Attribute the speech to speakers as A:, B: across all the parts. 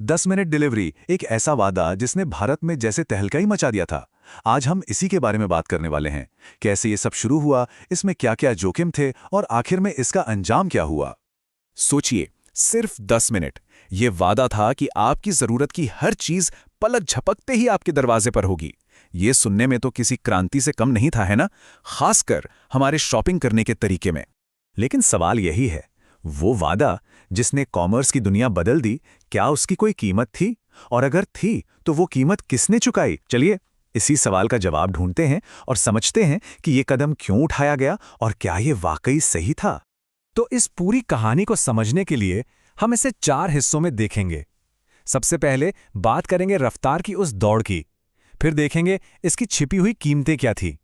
A: 10 minute delivery एक ऐसा वादा जिसने भारत में जैसे तहलका ही मचा दिया था। आज हम इसी के बारे में बात करने वाले हैं। कैसे ये सब शुरू हुआ, इसमें क्या क्या जोखिम थे और आखिर में इसका अंजाम क्या हुआ।
B: सोचिए, सिर्फ 10 मिनट। ये वादा था कि आपकी जरूरत की हर चीज पलक झपकते ही आपके दरवाजे पर होगी। ये सुनने में तो किसी क्रांति से कम नहीं था, है ना? खासकर हमारे शॉपिंग करने के तरीके में।
A: लेकिन सवाल यही है, वो वादा जिसने कॉमर्स की दुनिया बदल दी, क्या उसकी कोई कीमत थी? और अगर थी तो वो कीमत किसने चुकाई? चलिए इसी सवाल का जवाब ढूंढते हैं और समझते हैं कि ये कदम क्यों उठाया गया और क्या ये वाकई सही था।
C: तो इस पूरी कहानी को समझने के लिए हम इसे 4 हिस्सों में देखेंगे। सबसे पहले बात करेंगे रफ्तार की उस दौड़ की, फिर देखेंगे इसकी छिपी हुई कीमतें क्या थी।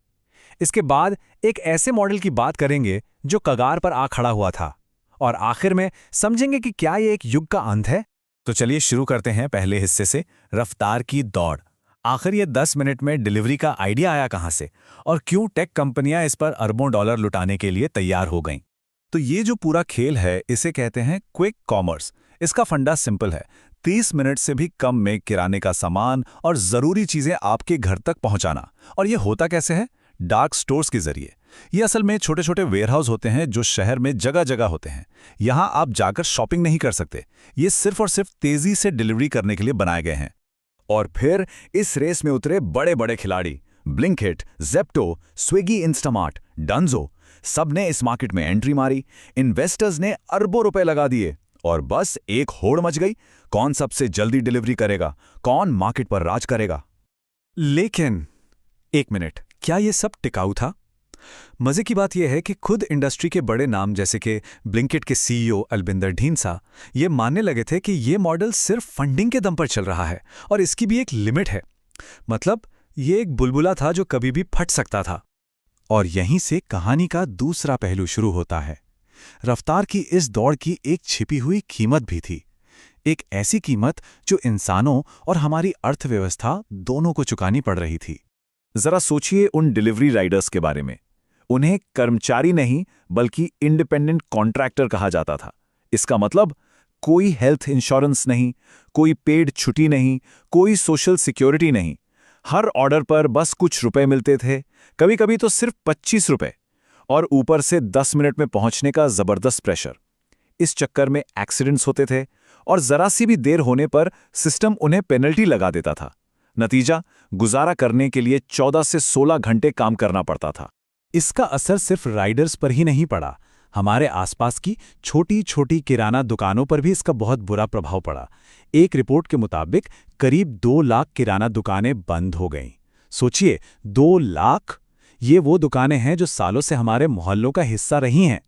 C: इसके बाद एक ऐसे मॉडल की बात करेंगे जो कगार पर आ खड़ा हुआ था, और आखिर में समझेंगे कि क्या ये एक युग का अंत है।
A: तो चलिए शुरू करते हैं पहले हिस्से से, रफ्तार की दौड़। आखिर ये 10 मिनट में डिलीवरी का आइडिया आया कहाँ से और क्यों टेक कंपनियां इस पर अरबों डॉलर लुटाने के लिए तैयार हो गईं? तो ये जो पूरा खेल है इसे कहते हैं क्विक कॉमर्स। इसका फंडा सिंपल है, 30 मिनट से भी कम में किराने का सामान और ज़रूरी चीज़ें आपके घर तक पहुंचाना। और ये होता कैसे है? डार्क स्टोर्स के जरिए। ये असल में छोटे छोटे वेयरहाउस होते हैं जो शहर में जगह जगह होते हैं। यहाँ आप जाकर शॉपिंग नहीं कर सकते, ये सिर्फ और सिर्फ तेजी से डिलीवरी करने के लिए बनाए गए हैं।
B: और फिर इस रेस में उतरे बड़े बड़े खिलाड़ी, Blinkit, Zepto, Swiggy, Instamart, Dunzo, सब ने इस मार्केट में एंट्री मारी। इन्वेस्टर्स ने अरबों रुपए लगा दिए और बस एक होड़ मच गई। कौन सबसे जल्दी डिलीवरी करेगा, कौन मार्केट पर राज करेगा।
C: लेकिन एक मिनट, क्या ये सब टिकाऊ था? मजे की बात यह है कि खुद इंडस्ट्री के बड़े नाम जैसे कि ब्लिंकिट के सीईओ अलबिंदर ढींसा ये मानने लगे थे कि ये मॉडल सिर्फ फंडिंग के दम पर चल रहा है और इसकी भी एक लिमिट है। मतलब ये एक बुलबुला था जो कभी भी फट सकता था।
A: और यहीं से कहानी का दूसरा पहलू शुरू होता है। रफ्तार की इस दौड़ की एक छिपी हुई कीमत भी थी, एक ऐसी कीमत जो इंसानों और हमारी अर्थव्यवस्था दोनों को चुकानी पड़ रही थी।
B: जरा सोचिए उन डिलीवरी राइडर्स के बारे में। उन्हें कर्मचारी नहीं बल्कि इंडिपेंडेंट कॉन्ट्रैक्टर कहा जाता था। इसका मतलब कोई हेल्थ इंश्योरेंस नहीं, कोई पेड छुट्टी नहीं, कोई सोशल सिक्योरिटी नहीं। हर ऑर्डर पर बस कुछ रुपए मिलते थे, कभी कभी तो सिर्फ 25 रुपए, और ऊपर से 10 मिनट में पहुंचने का जबरदस्त प्रेशर। इस चक्कर में एक्सीडेंट्स होते थे और जरा सी भी देर होने पर सिस्टम उन्हें पेनल्टी लगा देता था। नतीजा, गुजारा करने के लिए 14 से 16 घंटे काम करना पड़ता था।
C: इसका असर सिर्फ राइडर्स पर ही नहीं पड़ा, हमारे आसपास की छोटी छोटी किराना दुकानों पर भी इसका बहुत बुरा प्रभाव पड़ा। एक रिपोर्ट के मुताबिक करीब 2 लाख किराना दुकानें बंद हो गईं। सोचिए, 2 लाख! ये वो दुकानें हैं जो सालों से हमारे मोहल्लों का हिस्सा रही हैं।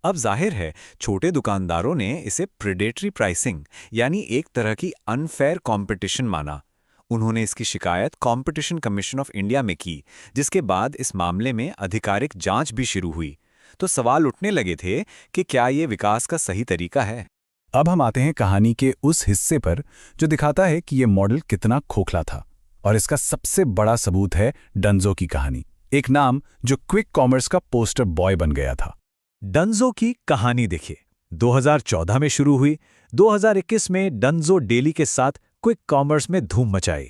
A: अब जाहिर है छोटे दुकानदारों ने इसे प्रेडेटरी प्राइसिंग यानी एक तरह की अनफेयर कंपटीशन माना। उन्होंने इसकी शिकायत कंपटीशन कमीशन ऑफ इंडिया में की, जिसके बाद इस मामले में आधिकारिक जांच भी शुरू हुई। तो सवाल उठने लगे थे कि क्या ये विकास का सही तरीका है।
C: अब हम आते हैं कहानी के उस हिस्से पर जो दिखाता है कि ये मॉडल कितना खोखला था, और इसका सबसे बड़ा सबूत है डंजो की कहानी, एक नाम जो क्विक कॉमर्स का पोस्टर बॉय बन गया था।
A: डंजो की कहानी देखिए, 2014 में शुरू हुई, 2021 में डंजो डेली के साथ क्विक कॉमर्स में धूम मचाई।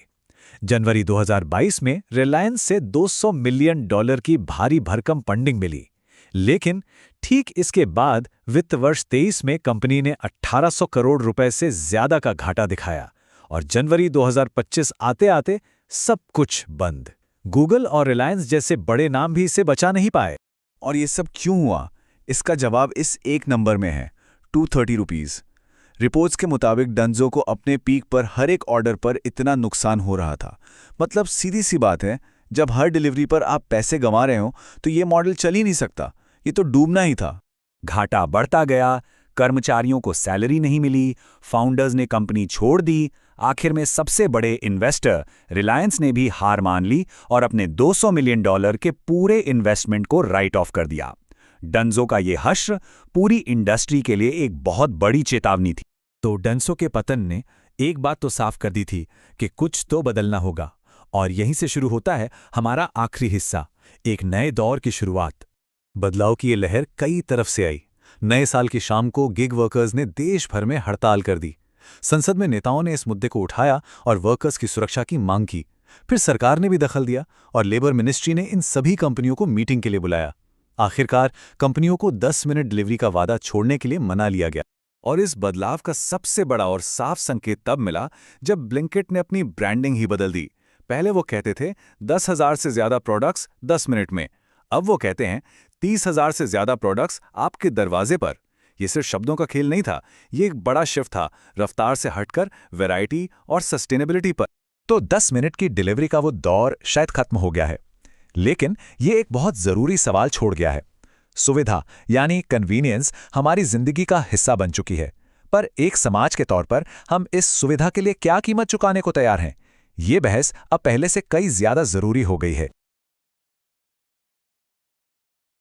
A: जनवरी 2022 में रिलायंस से $200 मिलियन की भारी भरकम फंडिंग मिली। लेकिन ठीक इसके बाद वित्त वर्ष 23 में कंपनी ने 1800 करोड़ रुपए से ज्यादा का घाटा दिखाया और जनवरी 2025 आते आते सब कुछ बंद। गूगल और रिलायंस जैसे बड़े नाम भी इसे बचा नहीं पाए।
B: और ये सब क्यों हुआ? इसका जवाब इस एक नंबर में है, 230 रुपीज़। रिपोर्ट्स के मुताबिक डंजो को अपने पीक पर हर एक ऑर्डर पर इतना नुकसान हो रहा था। मतलब सीधी सी बात है, जब हर डिलीवरी पर आप पैसे गंवा रहे हो तो ये मॉडल चल ही नहीं सकता, ये तो डूबना ही था।
D: घाटा बढ़ता गया, कर्मचारियों को सैलरी नहीं मिली, फाउंडर्स ने कंपनी छोड़ दी। आखिर में सबसे बड़े इन्वेस्टर रिलायंस ने भी हार मान ली और अपने $200 मिलियन के पूरे इन्वेस्टमेंट को राइट ऑफ कर दिया। डंजो का ये हश्र पूरी इंडस्ट्री के लिए एक बहुत बड़ी चेतावनी थी।
C: तो डंजो के पतन ने एक बात तो साफ कर दी थी कि कुछ तो बदलना होगा, और यहीं से शुरू होता है हमारा आखिरी हिस्सा, एक नए दौर की शुरुआत।
A: बदलाव की ये लहर कई तरफ से आई। नए साल की शाम को गिग वर्कर्स ने देश भर में हड़ताल कर दी। संसद में नेताओं ने इस मुद्दे को उठाया और वर्कर्स की सुरक्षा की मांग की। फिर सरकार ने भी दखल दिया और लेबर मिनिस्ट्री ने इन सभी कंपनियों को मीटिंग के लिए बुलाया। आखिरकार कंपनियों को 10 मिनट डिलीवरी का वादा छोड़ने के लिए मना लिया गया। और इस बदलाव का सबसे बड़ा और साफ संकेत तब मिला जब ब्लिंकिट ने अपनी ब्रांडिंग ही बदल दी। पहले वो कहते थे 10,000 से ज्यादा प्रोडक्ट्स 10 मिनट में, अब वो कहते हैं 30,000 से ज्यादा प्रोडक्ट्स आपके दरवाजे पर। ये सिर्फ शब्दों का खेल नहीं था, ये एक बड़ा शिफ्ट था, रफ्तार से हटकर वैरायटी और सस्टेनेबिलिटी पर।
B: तो 10 मिनट की डिलीवरी का वो दौर शायद खत्म हो गया है, लेकिन ये एक बहुत जरूरी सवाल छोड़ गया है। सुविधा यानी कन्वीनियंस हमारी जिंदगी का हिस्सा बन चुकी है, पर एक समाज के तौर पर हम इस सुविधा के लिए क्या कीमत चुकाने को तैयार हैं? ये बहस अब पहले से कई ज्यादा जरूरी हो गई है।